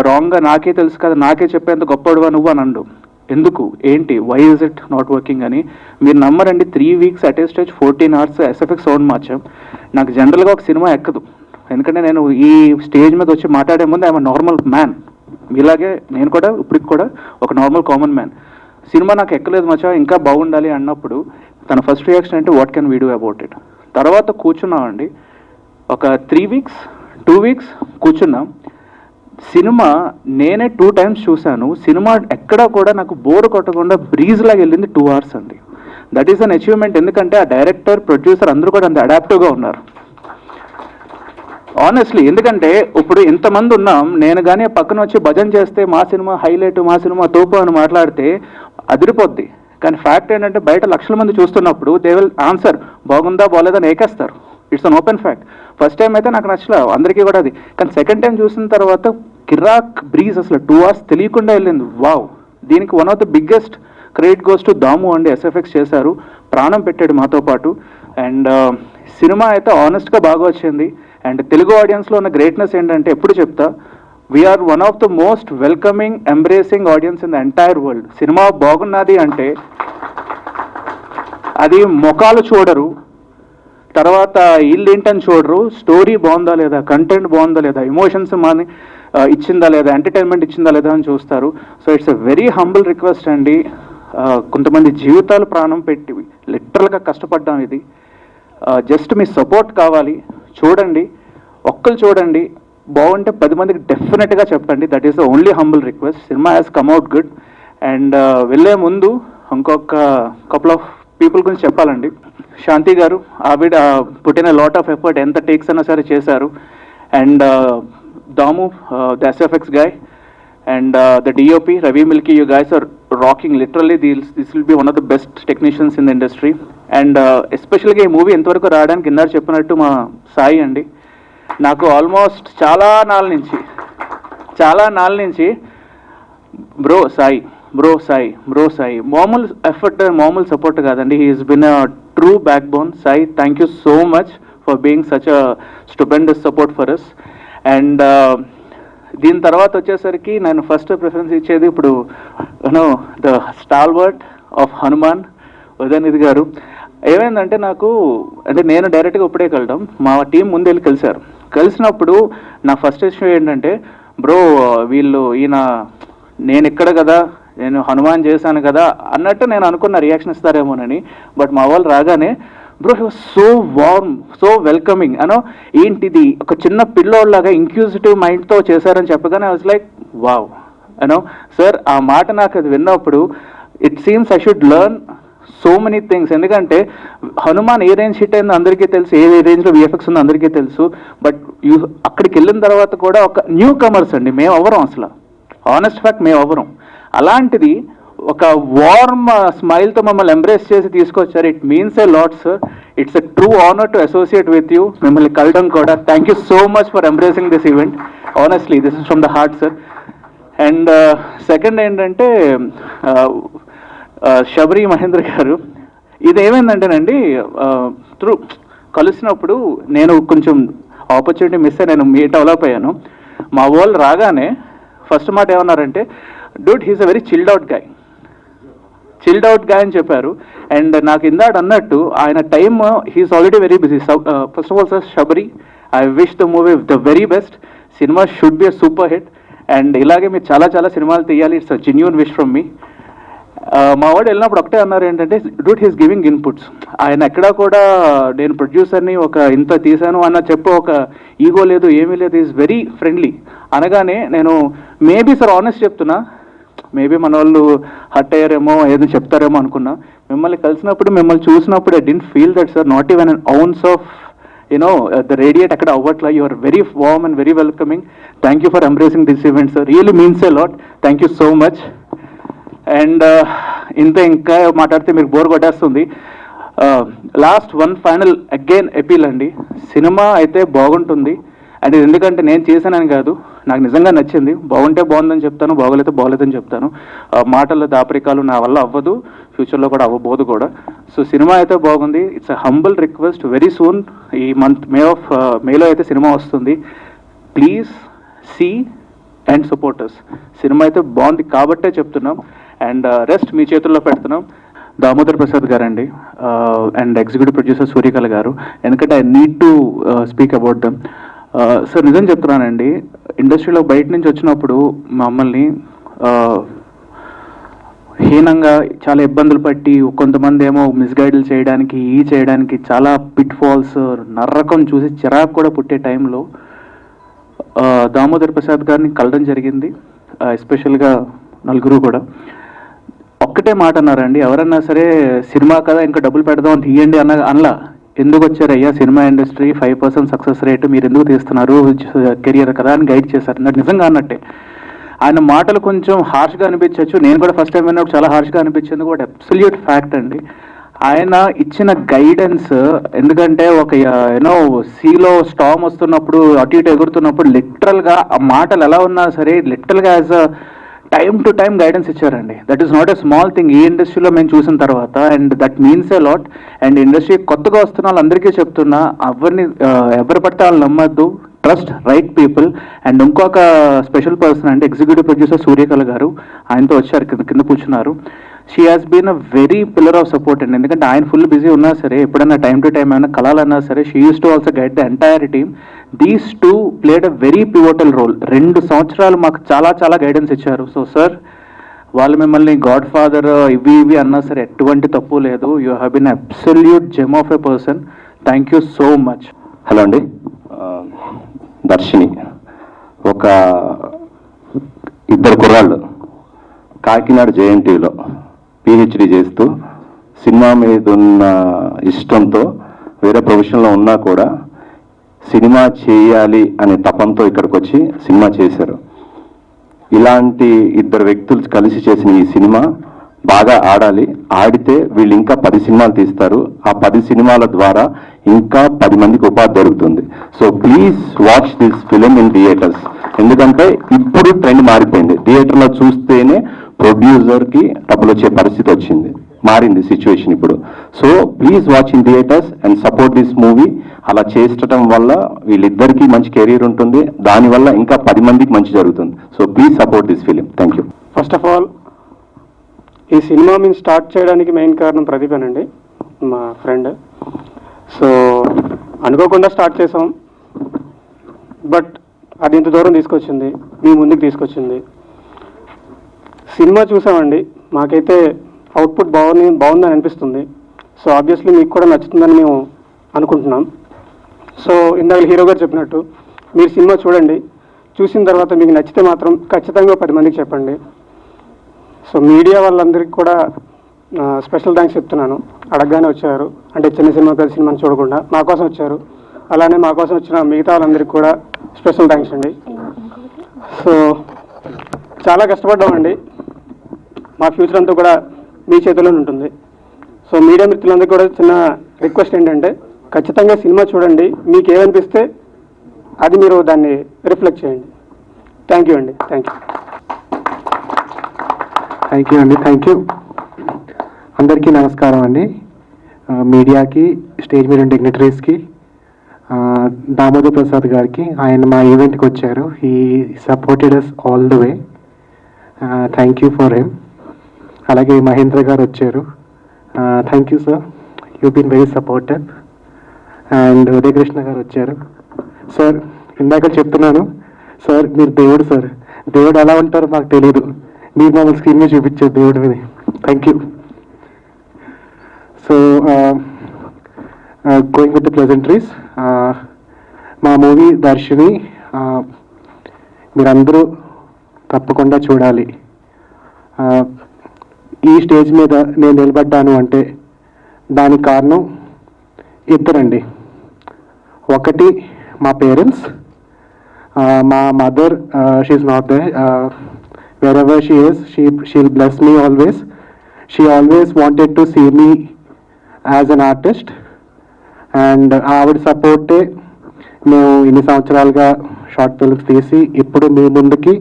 Speaker 5: రాంగ్గా నాకే తెలుసు కదా, నాకే చెప్పేంత గొప్పడువా నువ్వు అని అండు. ఎందుకు, ఏంటి, why is it not working అని. మీరు నమ్మరండి, 3 weeks at a stage 14 hours SFX sound మార్చాం. నాకు జనరల్గా ఒక సినిమా ఎక్కదు, ఎందుకంటే నేను ఈ స్టేజ్ మీద వచ్చి మాట్లాడే ముందు ఐఎమ్ నార్మల్ మ్యాన్. ఇలాగే నేను కూడా ఇప్పటికి కూడా ఒక నార్మల్ కామన్ మ్యాన్. సినిమా నాకు ఎక్కలేదు మచ్చా, ఇంకా బాగుండాలి అన్నప్పుడు తన ఫస్ట్ రియాక్షన్ అంటే what can we do about it. తర్వాత కూర్చున్నామండి, ఒక 2 weeks కూర్చున్నాం. సినిమా నేనే 2 times చూశాను. సినిమా ఎక్కడా కూడా నాకు బోర్ కొట్టకుండా బ్రీజ్ లాగా వెళ్ళింది 2 hours అండి. That is an achievement. ఎందుకంటే ఆ డైరెక్టర్, ప్రొడ్యూసర్ అందరూ కూడా అంత అడాప్టివ్గా ఉన్నారు ఆనెస్ట్లీ. ఎందుకంటే ఇప్పుడు ఇంతమంది ఉన్నాం, నేను కానీ పక్కన వచ్చి భజన చేస్తే మా సినిమా హైలైట్, మా సినిమా తోపు అని మాట్లాడితే అదిరిపోద్ది. కానీ ఫ్యాక్ట్ ఏంటంటే బయట లక్షల మంది చూస్తున్నప్పుడు దే విల్ ఆన్సర్ బాగుందా బాగోలేదని ఏకేస్తారు. It's an open fact. First time అయితే నాకు నచ్చలేదు, అందరికీ కూడా అది. కానీ సెకండ్ టైం చూసిన తర్వాత కిరాక్ బ్రీజ్, అసలు 2 hours తెలియకుండా వెళ్ళింది. వావ్, దీనికి one of the biggest credit goes to Damu అండి. ఎస్ఎఫ్ఎక్స్ చేశారు, ప్రాణం పెట్టాడు మాతో పాటు. అండ్ సినిమా అయితే ఆనెస్ట్గా బాగా వచ్చింది. అండ్ తెలుగు ఆడియన్స్లో ఉన్న గ్రేట్నెస్ ఏంటంటే ఎప్పుడు చెప్తా, we are one of the most welcoming, embracing audience in the entire world. సినిమా బాగున్నది అంటే అది ముఖాలు చూడరు, తర్వాత ఇల్లు ఏంటని చూడరు, స్టోరీ బాగుందా లేదా, కంటెంట్ బాగుందా లేదా, ఎమోషన్స్ మాని ఇచ్చిందా లేదా, ఎంటర్టైన్మెంట్ ఇచ్చిందా లేదా అని చూస్తారు. So it's a very humble request అండి. కొంతమంది జీవితాలు ప్రాణం పెట్టి లిటరల్గా కష్టపడ్డాం. ఇది జస్ట్ మీ సపోర్ట్ కావాలి. చూడండి, ఒక్కరు చూడండి, బాగుంటే 10 మందికి డెఫినెట్గా చెప్పండి. That is the only humble request. Cinema has come out good. And వెళ్ళే ముందు ఇంకొక కపుల్ ఆఫ్ పీపుల్ గురించి చెప్పాలండి. శాంతి గారు, ఆవిడ పుట్టిన లాట్ ఆఫ్ ఎఫర్ట్, ఎంత టేక్స్ అయినా సరే చేశారు. And Damu, the SFX guy, and the DOP, Ravi Milki, you guys are rocking. Literally, this will be one of the best technicians in the industry. And especially ఈ movie ఎంతవరకు రావడానికి కింద చెప్పినట్టు మా సాయి అండి. నాకు ఆల్మోస్ట్ చాలా నాళ్ళ నుంచి బ్రో సాయి మామూలు ఎఫర్ట్, మామూలు సపోర్ట్ కాదండి. He's been a true back bone. Sai, thank you so much for being such a stupendous support for us. And దీని తర్వాత వచ్చేసరికి నేను ఫస్ట్ ప్రిఫరెన్స్ ఇచ్చేది ఇప్పుడు the stalwart of Hanuman Udayanidhi garu. ఏమైందంటే నేను డైరెక్ట్గా ఇప్పుడే కలడం, మా టీం ముందు వెళ్ళి కలిసినప్పుడు నా ఫస్ట్ ఇష్యూ ఏంటంటే, బ్రో వీళ్ళు నేను ఇక్కడ కదా, నేను హనుమాన్ చేశాను కదా అన్నట్టు నేను అనుకున్న రియాక్షన్ ఇస్తారేమోనని. బట్ మా వాళ్ళు రాగానే, bro he was so warm, so welcoming. ఏంటిది ఒక చిన్న పిల్లోళ్ళలాగా ఇంక్యూజిటివ్ మైండ్తో చేశారని చెప్పగానే I was like wow. Sir ఆ మాట నాకు అది విన్నప్పుడు it seems I should learn so many things. ఎందుకంటే హనుమాన్ ఏ రేంజ్ హిట్ అయిందో అందరికీ తెలుసు, ఏ రేంజ్లో విఎఫ్ఎక్స్ ఉందో అందరికీ తెలుసు. బట్ అక్కడికి వెళ్ళిన తర్వాత కూడా ఒక న్యూ కమర్స్ అండి, మేము అవ్వరం, అసలు ఆనెస్ట్ ఫ్యాక్ట్ మేము అవ్వరం. అలాంటిది ఒక వార్మ్ స్మైల్తో మమ్మల్ని ఎంబ్రేస్ చేసి తీసుకొచ్చారు. It means a lot sir. It's a true honour to associate with you. మిమ్మల్ని కలడం కూడా. Thank you so much for embracing this event. Honestly this is from the heart sir. And second ఏంటంటే శబరి మహేంద్ర గారు, ఇది ఏమైందంటేనండి, through కలిసినప్పుడు నేను కొంచెం opportunity miss అయ్యి నేను మీట్ డెవలప్ అయ్యాను. మా వాళ్ళు రాగానే ఫస్ట్ మాట ఏమన్నారంటే, dude he's a very chilled out guy అని చెప్పారు. అండ్ నాకు ఇందాక అన్నట్టు ఆయన time, he's already very busy. First of all sir, Sabari, I wish the movie the very best. Cinema should be a super hit. And ఇలాగే మీరు చాలా చాలా సినిమాలు తీయాలి. It's a genuine wish from me. మా వాడు వెళ్ళినప్పుడు ఒకటే అన్నారు ఏంటంటే, డూడ్ హీస్ గివింగ్ ఇన్పుట్స్. ఆయన ఎక్కడా కూడా నేను ప్రొడ్యూసర్ని ఒక ఇంత తీశాను అన్న ఒక ఈగో లేదు, ఏమీ లేదు. Is very friendly. అనగానే నేను మేబీ సార్ ఆనెస్ట్ చెప్తున్నా, మేబీ మన వాళ్ళు హర్ట్ అయ్యారేమో, ఏదో చెప్తారేమో అనుకున్నా. మిమ్మల్ని కలిసినప్పుడు, మిమ్మల్ని చూసినప్పుడు I didn't feel that sir, not even an ounce of the radiate అక్కడ అవ్వట్లా. You are very warm and very welcoming. Thank you for embracing this event sir. Really means a lot. Thank you so much. And ఇంకా మాట్లాడితే మీకు bore కొట్టేస్తుంది. Last one final again appeal అండి. సినిమా అయితే బాగుంటుంది. అండ్ ఇది ఎందుకంటే నేను చేశానని కాదు, నాకు నిజంగా నచ్చింది. బాగుంటే బాగుందని చెప్తాను, బాగోలేతే బాగోలేదని చెప్తాను. మాటల దాపరికాలు నా వల్ల అవ్వదు, ఫ్యూచర్లో కూడా అవ్వబోదు కూడా. సో సినిమా అయితే బాగుంది. It's a humble request. Very soon ఈ మంత్ మేలో అయితే సినిమా వస్తుంది. Please see and supporters. Cinema అయితే బాగుంది కాబట్టే చెప్తున్నాం. అండ్ రెస్ట్ మీ చేతుల్లో పెడుతున్నాం. దామోదర్ ప్రసాద్ గారండి అండ్ ఎగ్జిక్యూటివ్ ప్రొడ్యూసర్ సూర్యకళ గారు. ఎందుకంటే I need to speak about them. Sir నిజం చెప్తున్నానండి, ఇండస్ట్రీలో బయట నుంచి వచ్చినప్పుడు మమ్మల్ని హీనంగా చాలా ఇబ్బందులు పట్టి, కొంతమంది ఏమో మిస్గైడ్లు చేయడానికి చాలా పిట్ ఫాల్స్, నర్రకం చూసి చిరాకు కూడా పుట్టే టైంలో దామోదర్ ప్రసాద్ గారిని కలడం జరిగింది. ఎస్పెషల్గా నలుగురు కూడా ఒక్కటే మాట అన్నారండి, ఎవరన్నా సరే సినిమా కదా ఇంకా డబ్బులు పెడదాం అని తీయండి అనలా. ఎందుకు వచ్చారయ్యా సినిమా ఇండస్ట్రీ, 5% సక్సెస్ రేటు, మీరు ఎందుకు తీస్తున్నారు, కెరియర్ కదా అని గైడ్ చేశారు. నిజంగా అన్నట్టే. ఆయన మాటలు కొంచెం హార్ష్గా అనిపించవచ్చు, నేను కూడా ఫస్ట్ టైం విన్నప్పుడు చాలా హార్ష్గా అనిపించింది. బట్ అబ్సల్యూట్ ఫ్యాక్ట్ అండి. ఆయన ఇచ్చిన గైడెన్స్, ఎందుకంటే ఒక సీలో స్టామ్ వస్తున్నప్పుడు అటు ఇటు ఎగురుతున్నప్పుడు లిటరల్గా ఆ మాటలు ఎలా ఉన్నా సరే లిటరల్గా as a time to time guidance ఇచ్చారండి. That is not a small thing ఈ ఇండస్ట్రీలో మేము చూసిన తర్వాత. And that means a lot. And industry కొత్తగా వస్తున్న వాళ్ళందరికీ చెప్తున్నా, ఎవరు పడితే వాళ్ళు నమ్మద్దు, ట్రస్ట్ రైట్ పీపుల్. అండ్ ఇంకొక స్పెషల్ పర్సన్ అంటే ఎగ్జిక్యూటివ్ ప్రొడ్యూసర్ సూర్యకళ గారు, ఆయనతో వచ్చారు, కింద కూర్చున్నారు. She has been a very pillar of support అండి. ఎందుకంటే ఆయన ఫుల్ బిజీ ఉన్నా సరే, ఎప్పుడైనా టైం టు టైం ఏమైనా కలాలన్నా సరే, she uses to also guide the entire team. These two played a very pivotal role. 2 సంవత్సరాలు మాకు చాలా చాలా గైడెన్స్ ఇచ్చారు. సో సార్, వాళ్ళు మిమ్మల్ని గాడ్ ఫాదర్ ఇవి అన్నా సరే ఎటువంటి తప్పు లేదు. You have been absolute gem of a person. Thank you so much.
Speaker 6: Hello అండి, దర్శిని ఒక ఇద్దరు కుర్రాళ్ళు కాకినాడ జేఎన్టీలో పిహెచ్డి చేస్తూ సినిమా మీద ఉన్న ఇష్టంతో వేరే ప్రొఫెషన్లో ఉన్నా కూడా సినిమా చేయాలి అనే తపంతో ఇక్కడికి వచ్చి సినిమా చేశారు. ఇలాంటి ఇద్దరు వ్యక్తులు కలిసి చేసిన ఈ సినిమా బాగా ఆడాలి. ఆడితే వీళ్ళు ఇంకా 10 సినిమాలు తీస్తారు. ఆ 10 సినిమాల ద్వారా ఇంకా 10 మందికి ఉపాధి దొరుకుతుంది. So please watch this film in theatres. ఎందుకంటే ఇప్పుడు ట్రెండ్ మారిపోయింది. థియేటర్లో చూస్తేనే ప్రొడ్యూసర్కి డబ్బులు వచ్చే పరిస్థితి వచ్చింది, మారింది సిచ్యువేషన్ ఇప్పుడు. So please watch in theatres and support this movie. అలా చేసటం వల్ల వీళ్ళిద్దరికీ మంచి కెరీర్ ఉంటుంది, దానివల్ల ఇంకా 10 మందికి మంచి జరుగుతుంది. So please support this film. Thank you.
Speaker 2: First of all ఈ సినిమా మేము స్టార్ట్ చేయడానికి మెయిన్ కారణం ప్రదీపేనండి, మా ఫ్రెండ్. సో అనుకోకుండా స్టార్ట్ చేసాం, బట్ అది ఇంత దూరం తీసుకొచ్చింది, మీ ముందుకు తీసుకొచ్చింది. సినిమా చూసామండి, మాకైతే అవుట్పుట్ బాగుందని అనిపిస్తుంది. సో ఆబ్వియస్లీ మీకు కూడా నచ్చుతుందని మేము అనుకుంటున్నాం. సో ఇందాక హీరో గారు చెప్పినట్టు మీరు సినిమా చూడండి, చూసిన తర్వాత మీకు నచ్చితే మాత్రం ఖచ్చితంగా 10 మందికి చెప్పండి. సో మీడియా వాళ్ళందరికీ కూడా స్పెషల్ థ్యాంక్స్ చెప్తున్నాను. అడగగానే వచ్చారు, అంటే చిన్న సినిమా పెద్ద సినిమాని చూడకుండా మా కోసం వచ్చారు. అలానే మా కోసం వచ్చిన మిగతా వాళ్ళందరికీ కూడా స్పెషల్ థ్యాంక్స్ అండి. సో చాలా కష్టపడ్డామండి, మా ఫ్యూచర్ అంతా కూడా మీ చేతిలోనే ఉంటుంది. సో మీడియా మిత్రులందరికీ కూడా చిన్న రిక్వెస్ట్ ఏంటంటే ఖచ్చితంగా సినిమా చూడండి, మీకు ఏమనిపిస్తే అది మీరు దాన్ని రిఫ్లెక్ట్ చేయండి. థ్యాంక్ యూ అండి. థ్యాంక్ యూ
Speaker 7: అండి. Thank you. అందరికీ నమస్కారం అండి. మీడియాకి, స్టేజ్ మీద డిగ్నిటరీస్కి, దామోదర్ ప్రసాద్ గారికి, ఆయన మా ఈవెంట్కి వచ్చారు. He supported us all the way. Thank you for him. అలాగే మహేంద్ర గారు వచ్చారు. Thank you sir, you been very supportive. And Udayakrishna garu వచ్చారు. సార్, ఇందాక చెప్తున్నాను సార్, మీరు దేవుడు సార్. దేవుడు ఎలా ఉంటారో మాకు తెలియదు, మీరు మమ్మల్ని స్క్రీన్ మీద చూపించారు దేవుడి మీద. Thank you. So going with the presenters, మా మూవీ దర్శిని మీరందరూ తప్పకుండా చూడాలి. ఈ స్టేజ్ మీద నేను నిలబడ్డాను అంటే దానికి కారణం ఇద్దరండి. ఒకటి మా పేరెంట్స్, మా mother, she's not there, wherever she is, she'll bless me always. She always wanted to see me as an artist, and ఆవిడ సపోర్టే మేము ఇన్ని సంవత్సరాలుగా షార్ట్ ఫిల్మ్స్ తీసి ఇప్పుడు మీ ముందుకి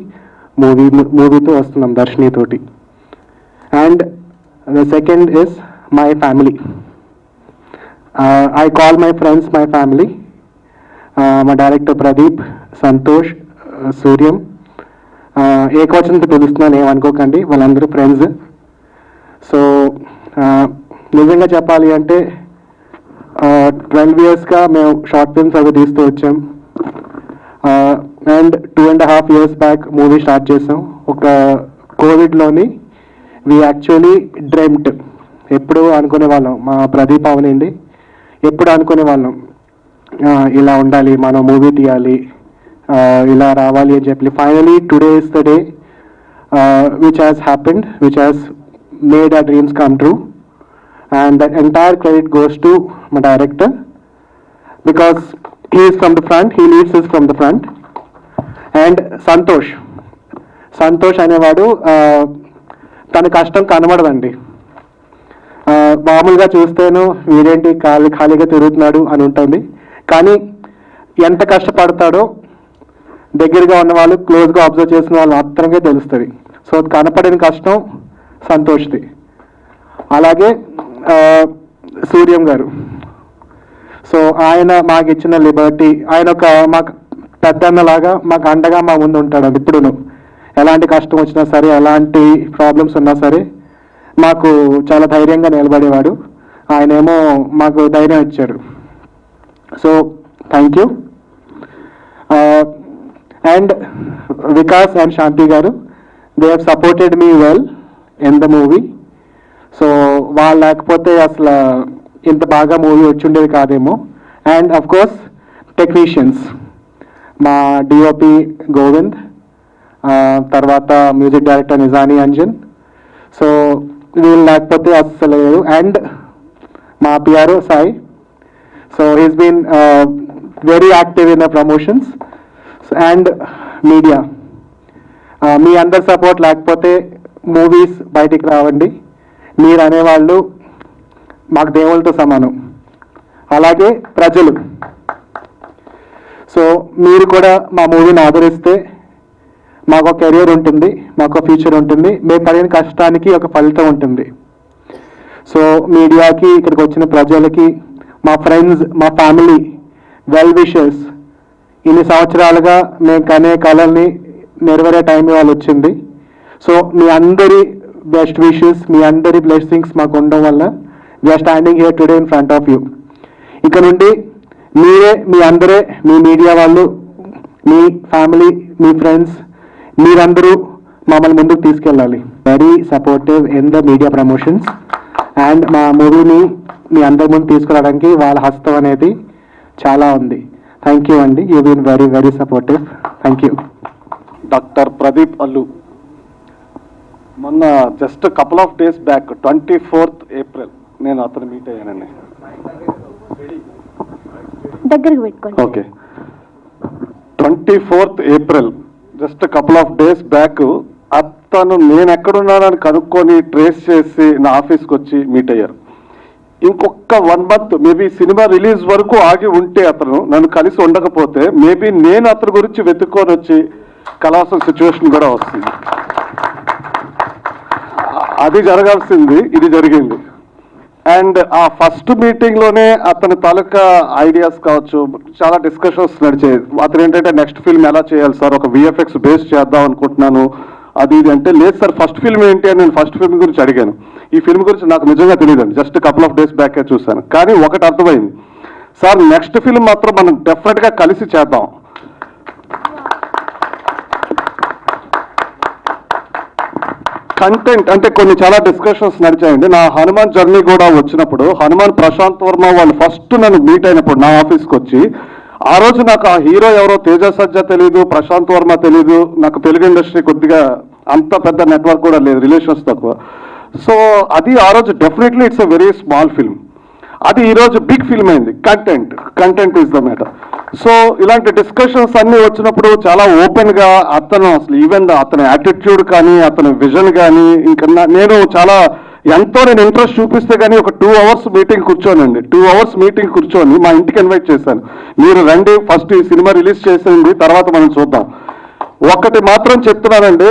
Speaker 7: మూవీతో వస్తున్నాం, దర్శినితోటి. And the second is my family. I call my friends my family. మా డైరెక్టర్ ప్రదీప్, సంతోష్, సూర్యం, ఏకవచనంతో పిలుస్తున్నాను, ఏమనుకోకండి, వాళ్ళందరూ ఫ్రెండ్స్. సో నిజంగా చెప్పాలి అంటే 12 yearsగా మేము షార్ట్ ఫిల్మ్స్ అవి తీస్తూ వచ్చాం. And 2.5 years back movie start చేసాం. ఒక కోవిడ్లోని వి యాక్చువల్లీ డ్రీమ్డ్. ఎప్పుడు అనుకునే వాళ్ళం, మా ప్రదీప్ అవనండి, ఎప్పుడు అనుకునే వాళ్ళం ఇలా ఉండాలి, మనం మూవీ తీయాలి, ఇలా రావాలి అని చెప్పి. Finally today is the day which has happened, which has made our dreams come true. And that entire credit goes to my director, because he is from the front, he leads is from the front. And Santosh అనేవాడు, తన కష్టం కనబడదండి. మామూలుగా చూస్తేను వీడేంటి ఖాళీగా తిరుగుతున్నాడు అని ఉంటుంది, కానీ ఎంత కష్టపడతాడో దగ్గరగా ఉన్న వాళ్ళు, క్లోజ్గా అబ్జర్వ్ చేసిన వాళ్ళు మాత్రమే తెలుస్తుంది. సో కనపడిన కష్టం సంతోష్ది. అలాగే సూర్యం గారు, సో ఆయన మాకు ఇచ్చిన లిబర్టీ, ఆయన ఒక మాకు పెద్దన్నలాగా మాకు అండగా మా ముందు ఉంటాడు. అది ఇప్పుడును ఎలాంటి కష్టం వచ్చినా సరే, ఎలాంటి ప్రాబ్లమ్స్ ఉన్నా సరే మాకు చాలా ధైర్యంగా నిలబడేవాడు. ఆయనేమో మాకు ధైర్యం ఇచ్చారు. So thank you. And Vikas and Shanti garu, they have supported me well in the movie. So వాళ్ళు లేకపోతే అసలు ఇంత బాగా మూవీ వచ్చిండేది కాదేమో. అండ్ అఫ్ కోర్స్ టెక్నీషియన్స్, మా డిఓపి గోవింద్, తర్వాత music director Nijani Anjan. So వీళ్ళు లేకపోతే అస్సలు లేదు. అండ్ మా PRO Sai, so he's been very active in the promotions. And media, మీ అందరి సపోర్ట్ లేకపోతే మూవీస్ బయటికి రావండి. మీరు అనేవాళ్ళు మాకు దేవుళ్ళతో సమానం. అలాగే ప్రజలు, సో మీరు కూడా మా మూవీని ఆదరిస్తే మాకు ఒక కెరియర్ ఉంటుంది, మాకు ఒక ఫ్యూచర్ ఉంటుంది, మేము పడిన కష్టానికి ఒక ఫలితం ఉంటుంది. సో మీడియాకి, ఇక్కడికి వచ్చిన ప్రజలకి, మా ఫ్రెండ్స్, మా ఫ్యామిలీ వెల్ విషెస్, ఇన్ని సంవత్సరాలుగా మేము కనే కళల్ని నెరవేరే టైం వాళ్ళు వచ్చింది. సో మీ అందరి బెస్ట్ విషెస్, మీ అందరి బ్లెస్సింగ్స్ మాకు ఉండడం వల్ల we're standing here today in front of you. ఇక నుండి మీరే, మీ అందరే, మీ మీడియా వాళ్ళు, మీ ఫ్యామిలీ, మీ ఫ్రెండ్స్, మీరందరూ మమ్మల్ని ముందుకు తీసుకెళ్ళాలి. Very supportive in the media promotions. And మా మూవీని మీ అందరి ముందు తీసుకురావడానికి వాళ్ళ హస్తం అనేది చాలా ఉంది. థ్యాంక్ యూ అండి. You been very very supportive. Thank you.
Speaker 8: Doctor Pradeep Allu, మొన్న just couple of days back 24th April నేను అతను మీట్ అయ్యానండి.
Speaker 1: దగ్గరికి పెట్టుకోండి.
Speaker 8: Okay, 24th April just couple of days back అతను నేను ఎక్కడున్నానని కనుక్కొని ట్రేస్ చేసి నా ఆఫీస్కి వచ్చి మీట్ అయ్యారు. ఇంకొక 1 month మేబీ సినిమా రిలీజ్ వరకు ఆగి ఉంటే, అతను నన్ను కలిసి ఉండకపోతే మేబీ నేను అతని గురించి వెతుక్కొని వచ్చి కలాల్సిన సిచ్యువేషన్ కూడా వస్తుంది. అది జరగాల్సింది, ఇది జరిగింది. అండ్ ఆ ఫస్ట్ మీటింగ్లోనే అతని తాలూకా ఐడియాస్ కావచ్చు, చాలా డిస్కషన్స్ నడిచాయి. అతను ఏంటంటే నెక్స్ట్ ఫిల్మ్ ఎలా చేయాలి సార్, ఒక VFX బేస్ చేద్దాం అనుకుంటున్నాను, అది ఇది అంటే, లేదు సార్ ఫస్ట్ ఫిల్మ్ ఏంటి అని నేను ఫస్ట్ ఫిల్మ్ గురించి అడిగాను. ఈ ఫిల్మ్ గురించి నాకు నిజంగా తెలియదండి, జస్ట్ కపుల్ ఆఫ్ డేస్ బ్యాకే చూశాను. కానీ ఒకటి అర్థమైంది సార్, నెక్స్ట్ ఫిల్మ్ మాత్రం మనం డెఫినెట్గా కలిసి చేద్దాం. కంటెంట్ అంటే కొన్ని చాలా డిస్కషన్స్ నడిచాయండి. నా హనుమాన్ జర్నీ కూడా వచ్చినప్పుడు, హనుమాన్ ప్రశాంత్ వర్మ వాళ్ళు ఫస్ట్ నన్ను మీట్ అయినప్పుడు నా ఆఫీస్కి వచ్చి, ఆ రోజు నాకు ఆ హీరో ఎవరో తేజ సజ్జా తెలీదు, ప్రశాంత్ వర్మ తెలీదు. నాకు తెలుగు ఇండస్ట్రీ కొద్దిగా అంత పెద్ద నెట్వర్క్ కూడా లేదు, రిలేషన్స్ తక్కువ. సో అది ఆ రోజు definitely it's a very small film. అది ఈరోజు బిగ్ ఫిల్మ్ అయింది. Content is the matter. So ఇలాంటి డిస్కషన్స్ అన్నీ వచ్చినప్పుడు చాలా ఓపెన్గా అతను అసలు ఈవెన్ అతని యాటిట్యూడ్ కానీ, అతని విజన్ కానీ, ఇంకా నేను చాలా ఎంతో నేను ఇంట్రెస్ట్ చూపిస్తే కానీ ఒక 2 hours మీటింగ్ కూర్చోనండి. 2 hours మీటింగ్ కూర్చొని మా ఇంటికి ఇన్వైట్ చేశాను. మీరు రండి, ఫస్ట్ ఈ సినిమా రిలీజ్ చేసింది, తర్వాత మనం చూద్దాం. ఒకటి మాత్రం చెప్తున్నానండి,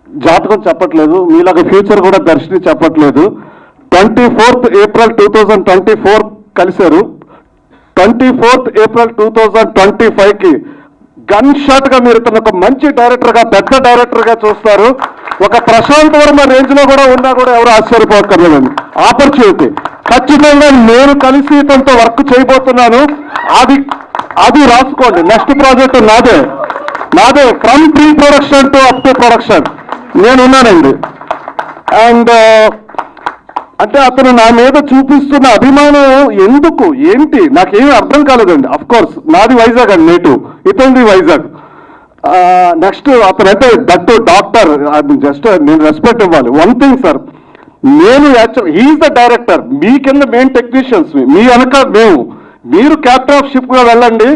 Speaker 8: జాతకం చెప్పట్లేదు, మీలాగా ఫ్యూచర్ కూడా దర్శని చెప్పట్లేదు. 24th April 2024 కలిశారు. 24th April 2025కి గన్ షాట్ గా మీరు ఇతను ఒక మంచి డైరెక్టర్ గా, పెద్ద డైరెక్టర్ గా చూస్తారు. ఒక ప్రశాంత్ వర్మ రేంజ్ లో కూడా ఉన్నా కూడా ఎవరు ఆశ్చర్యపోకర్లేదండి. ఆపర్చునిటీ ఖచ్చితంగా నేను కలిసి ఇతనితో వర్క్ చేయబోతున్నాను. అది రాసుకోండి. నెక్స్ట్ ప్రాజెక్ట్ నాదే from pre production to up to production నేనున్నానండి. అండ్ అంటే అతను నా మీద చూపిస్తున్న అభిమానం ఎందుకు, ఏంటి నాకేమీ అర్థం కాలేదండి. అఫ్ కోర్స్ నాది వైజాగ్ అండి, నేటివ్, ఇతనిది వైజాగ్. నెక్స్ట్ అతను అంటే దట్టు డాక్టర్, జస్ట్ నేను రెస్పెక్ట్ ఇవ్వాలి. వన్ థింగ్ సార్, నేను యాక్చువల్ హీఈస్ ద డైరెక్టర్, మీ కింద మెయిన్ టెక్నీషియన్స్, మీ వెనక మీరు క్యాప్టెన్ ఆఫ్ షిప్ గా వెళ్ళండి,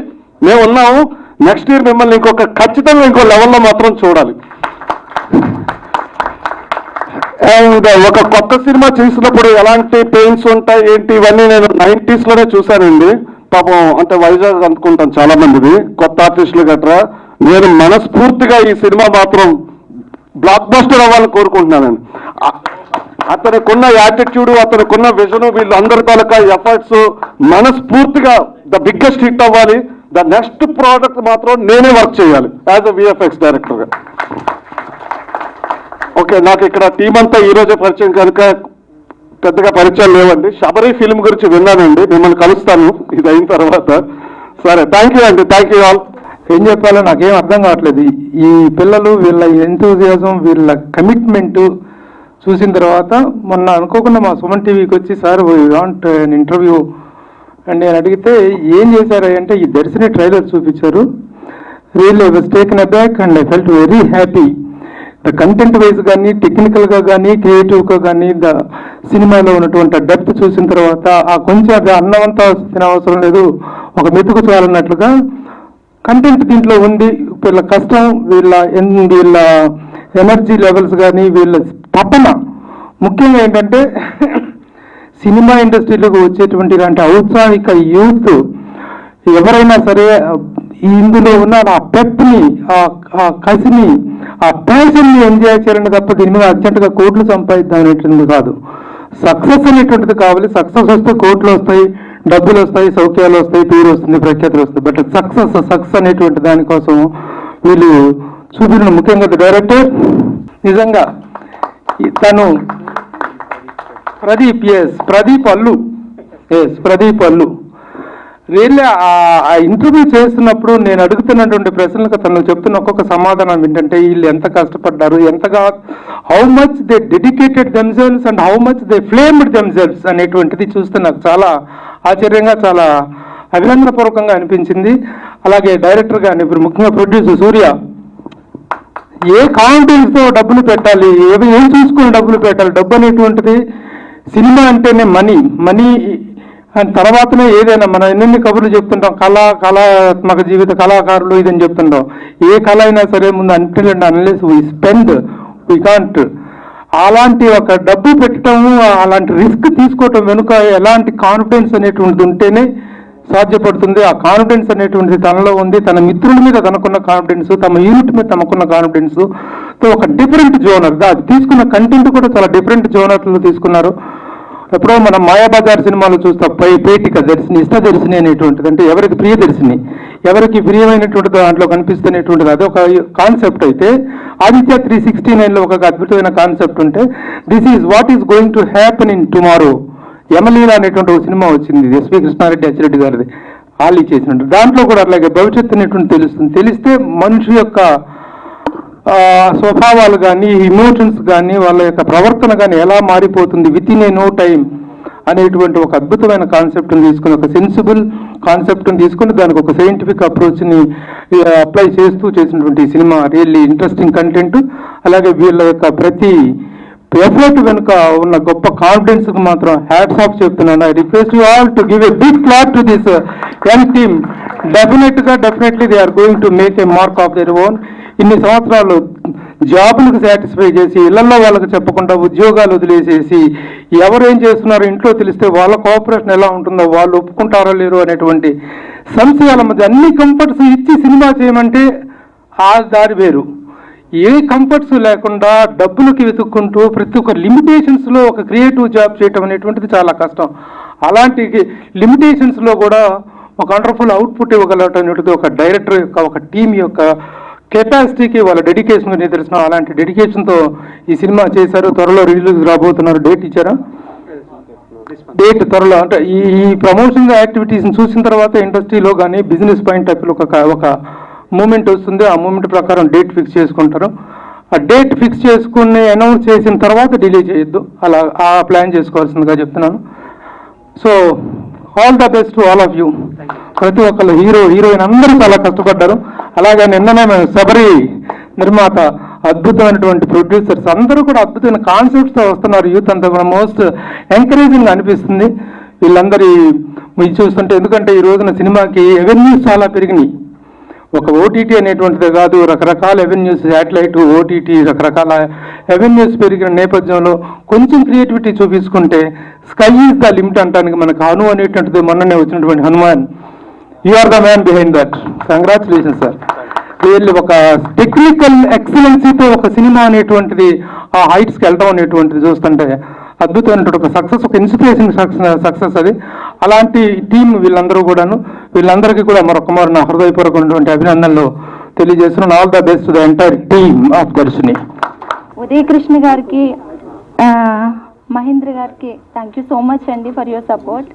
Speaker 8: మేము ఉన్నాము. నెక్స్ట్ ఇయర్ మిమ్మల్ని ఖచ్చితంగా ఇంకో లెవెల్లో మాత్రం చూడాలి. అండ్ ఒక కొత్త సినిమా చేసినప్పుడు ఎలాంటి పెయిన్స్ ఉంటాయి ఏంటి ఇవన్నీ నేను 90s లోనే చూశానండి. పాపం అంటే వైజాగ్ అనుకుంటాను చాలా మందిది, కొత్త ఆర్టిస్టులు గట్రా. నేను మనస్ఫూర్తిగా ఈ సినిమా మాత్రం బ్లాక్ బస్టర్ అవ్వాలని కోరుకుంటున్నానండి. అతనికున్న యాటిట్యూడ్, అతనికున్న విజన్, వీళ్ళందరి తాలూకా ఎఫర్ట్స్ మనస్ఫూర్తిగా ద బిగ్గెస్ట్ హిట్ అవ్వాలి. ద నెక్స్ట్ ప్రోడక్ట్ మాత్రం నేనే వర్క్ చేయాలి యాజ్ అ VFX డైరెక్టర్గా. ఓకే, నాకు ఇక్కడ టీం అంతా ఈ రోజే పరిచయం కనుక పెద్దగా పరిచయాలు లేవండి. శబరి ఫిల్మ్ గురించి విన్నానండి, మిమ్మల్ని కలుస్తాను ఇది అయిన తర్వాత. సరే, థ్యాంక్ యూ అండి, థ్యాంక్ యూ ఆల్.
Speaker 9: ఏం చెప్పాలో నాకేం అర్థం కావట్లేదు. ఈ పిల్లలు వీళ్ళ ఎంతూజియాజం, వీళ్ళ కమిట్మెంట్ చూసిన తర్వాత మొన్న అనుకోకుండా మా సుమన్ టీవీకి వచ్చి sir we want an interview అని నేను అడిగితే ఏం చేశారు అంటే ఈ దర్శిని ట్రైలర్ చూపించారు. Really I was taken అబ్యాక్ and I felt very happy. The content wise కానీ, టెక్నికల్గా కానీ, క్రియేటివ్గా కానీ, ద సినిమాలో ఉన్నటువంటి డెప్త్ చూసిన తర్వాత ఆ కొంచెం అది అన్నమంతా తినవసరం లేదు, ఒక మెతుకు చాలన్నట్లుగా కంటెంట్ దీంట్లో ఉంది. వీళ్ళ కష్టం, వీళ్ళ ఎనర్జీ లెవెల్స్ కానీ, వీళ్ళ తపన, ముఖ్యంగా ఏంటంటే సినిమా ఇండస్ట్రీలోకి వచ్చేటువంటి ఇలాంటి ఔత్సాహిక యూత్ ఎవరైనా సరే ఇందులో ఉన్న ఆ పెప్ని, ఆ కసిని, ఆ ప్యాషన్ని ఎంజాయ్ చేయాలని తప్ప దీని మీద అర్జెంటుగా కోట్లు సంపాదిద్దాం అనేటువంటిది కాదు. సక్సెస్ అనేటువంటిది కావాలి. సక్సెస్ వస్తే కోట్లు వస్తాయి, డబ్బులు వస్తాయి, సౌఖ్యాలు వస్తాయి, పేరు వస్తుంది, ప్రఖ్యాతులు వస్తాయి. బట్ సక్సెస్ అనేటువంటి దానికోసం వీళ్ళు చూపిన, ముఖ్యంగా డైరెక్టర్ నిజంగా తను ప్రదీప్ అల్లు రియల్లీ ఆ ఇంటర్వ్యూ చేస్తున్నప్పుడు నేను అడుగుతున్నటువంటి ప్రశ్నలకు తను చెప్తున్న ఒక్కొక్క సమాధానం ఏంటంటే వీళ్ళు ఎంత కష్టపడ్డారు, ఎంతగా, how much they dedicated themselves and how much they flamed themselves అనేటువంటిది చూస్తే నాకు చాలా ఆశ్చర్యంగా, చాలా అభినందనపూర్వకంగా అనిపించింది. అలాగే డైరెక్టర్ కానీ, ఇప్పుడు ముఖ్యంగా ప్రొడ్యూసర్ సూర్య, ఏ కాన్ఫిడెన్స్తో డబ్బులు పెట్టాలి, ఏం చూసుకుని డబ్బులు పెట్టాలి. డబ్బు అనేటువంటిది సినిమా అంటేనే మనీ అండ్ తర్వాతనే ఏదైనా. మనం ఎన్నెన్ని కబుర్లు చెప్తుంటాం, కళాత్మక జీవిత కళాకారులు ఇదని చెప్తుంటాం. ఏ కళ అయినా సరే ముందు unless we spend we can't. అలాంటి ఒక డబ్బు పెట్టడము, అలాంటి రిస్క్ తీసుకోవటం వెనుక ఎలాంటి కాన్ఫిడెన్స్ అనేటువంటిది ఉంటేనే సాధ్యపడుతుంది. ఆ కాన్ఫిడెన్స్ అనేటువంటిది తనలో ఉంది. తన మిత్రుల మీద తనకున్న కాన్ఫిడెన్స్, తమ యూనిట్ మీద తమకున్న కాన్ఫిడెన్స్ తో ఒక డిఫరెంట్ జోనర్, అది తీసుకున్న కంటెంట్ కూడా చాలా డిఫరెంట్ జోనర్లో తీసుకున్నారు. ఎప్పుడో మనం మాయాబజార్ సినిమాలో చూస్తాం, పేటిక దర్శిని, ఇష్ట దర్శిని అనేటువంటిది, అంటే ఎవరికి ప్రియదర్శిని, ఎవరికి ప్రియమైనటువంటి దాంట్లో కనిపిస్తున్నటువంటిది, అది ఒక కాన్సెప్ట్. అయితే ఆదిత్య 369లో ఒక అద్భుతమైన కాన్సెప్ట్ ఉంటే, this is what is going to happen in tomorrow. Yamaleela అనేటువంటి ఒక సినిమా వచ్చింది, ఎస్వి కృష్ణారెడ్డి అచ్చిరెడ్డి గారిది, ఆలీ చేసినట్టు. దాంట్లో కూడా అట్లాగే భవిష్యత్తు అనేటువంటి తెలుస్తుంది. తెలిస్తే మనిషి యొక్క స్వభావాలు కానీ, ఇమోషన్స్ కానీ, వాళ్ళ యొక్క ప్రవర్తన కానీ ఎలా మారిపోతుంది with in a no time అనేటువంటి ఒక అద్భుతమైన కాన్సెప్ట్ని తీసుకుని, ఒక సెన్సిబుల్ కాన్సెప్ట్ని తీసుకుని దానికి ఒక సైంటిఫిక్ అప్రోచ్ని అప్లై చేస్తూ చేసినటువంటి సినిమా రియల్లీ ఇంట్రెస్టింగ్ కంటెంట్. అలాగే వీళ్ళ యొక్క ప్రతి ఎఫర్ట్ వెనుక ఉన్న గొప్ప కాన్ఫిడెన్స్ కు మాత్రం హ్యాట్స్ ఆఫ్ చెప్తున్నాను. I request you all to give a big clap to this young team. Definitely they are going to make a mark of their own. ఇన్ని సంవత్సరాలు జాబులకు సాటిస్ఫై చేసి, ఇళ్లలో వాళ్ళకి చెప్పకుండా ఉద్యోగాలు వదిలేసేసి, ఎవరు ఏం చేస్తున్నారో ఇంట్లో తెలిస్తే వాళ్ళ కోఆపరేషన్ ఎలా ఉంటుందో, వాళ్ళు ఒప్పుకుంటారో లేరు అనేటువంటి సంశయాల మధ్య అన్ని కంఫర్ట్స్ ఇచ్చి సినిమా చేయమంటే ఆ దారి వేరు. ఏ కంఫర్ట్స్ లేకుండా డబ్బులకి వెతుక్కుంటూ ప్రతి ఒక్క లిమిటేషన్స్లో ఒక క్రియేటివ్ జాబ్ చేయటం అనేటువంటిది చాలా కష్టం. అలాంటి లిమిటేషన్స్లో కూడా ఒక వండర్ఫుల్ అవుట్పుట్ ఇవ్వగలటం అనేటువంటిది ఒక డైరెక్టర్ యొక్క, ఒక టీం యొక్క కెపాసిటీకి, వాళ్ళ డెడికేషన్ నిదర్శనం. అలాంటి డెడికేషన్తో ఈ సినిమా చేశారు. త్వరలో రిలీజ్ రాబోతున్నారు. డేట్ ఇచ్చారా? డేట్ త్వరలో. అంటే ఈ ప్రమోషన్ యాక్టివిటీస్ని చూసిన తర్వాత ఇండస్ట్రీలో కానీ బిజినెస్ పాయింట్ ఆఫ్ వ్యూ ఒక మూమెంట్ వస్తుంది. ఆ మూమెంట్ ప్రకారం డేట్ ఫిక్స్ చేసుకుంటారు. ఆ డేట్ ఫిక్స్ చేసుకుని అనౌన్స్ చేసిన తర్వాత డిలే చేయొద్దు, అలా ఆ ప్లాన్ చేసుకోవాల్సిందిగా చెప్తున్నాను. So all the best to all of you. ప్రతి ఒక్కళ్ళు హీరోయిన్ అందరూ చాలా కష్టపడ్డారు. అలాగే నిన్ననే శబరి నిర్మాత, అద్భుతమైనటువంటి ప్రొడ్యూసర్స్ అందరూ కూడా అద్భుతమైన కాన్సెప్ట్స్తో వస్తున్నారు. యూత్ అంతా కూడా మోస్ట్ ఎంకరేజింగ్ అనిపిస్తుంది వీళ్ళందరి మీరు చూస్తుంటే. ఎందుకంటే ఈ రోజున సినిమాకి ఎవెన్యూస్ చాలా పెరిగినాయి. ఒక ఓటీటీ అనేటువంటిదే కాదు, రకరకాల ఎవెన్యూస్, శాటిలైట్, ఓటీటీ, రకరకాల ఎవెన్యూస్ పెరిగిన నేపథ్యంలో కొంచెం క్రియేటివిటీ చూపించుకుంటే స్కై ఈజ్ ద లిమిట్ అంటానికి మనకు హను అనేటువంటిది మొన్ననే వచ్చినటువంటి Hanuman, you are the man behind that. Congratulation sir. Really ఒక టెక్నికల్ ఎక్సలెన్సీతో ఒక సినిమా అనేటువంటిది ఆ హైట్స్కి వెళ్ళడం అనేటువంటిది చూస్తుంటే అద్భుతమైనటువంటి ఒక సక్సెస్, ఒక ఇన్స్పిరేషన్ సక్సెస్ అది. అలాంటి టీం వీళ్ళందరూ కూడాను, వీళ్ళందరికీ కూడా మరొకమారు నా హృదయపూర్వకమైనటువంటి అభినందనలు తెలియజేస్తున్నాను. All the best to the entire team of Darshini.
Speaker 10: Uday Krishna గారికి, మహేంద్ర గారికి థ్యాంక్ యూ సో మచ్ అండి for your support.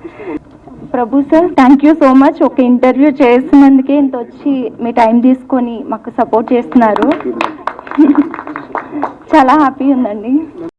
Speaker 10: Prabhu sir thank you so much. ఒక ఇంటర్వ్యూ చేసినందుకే ఇంత వచ్చి మీ టైం తీసుకొని మాకు సపోర్ట్ చేస్తున్నారు. చాలా హ్యాపీ ఉందండి.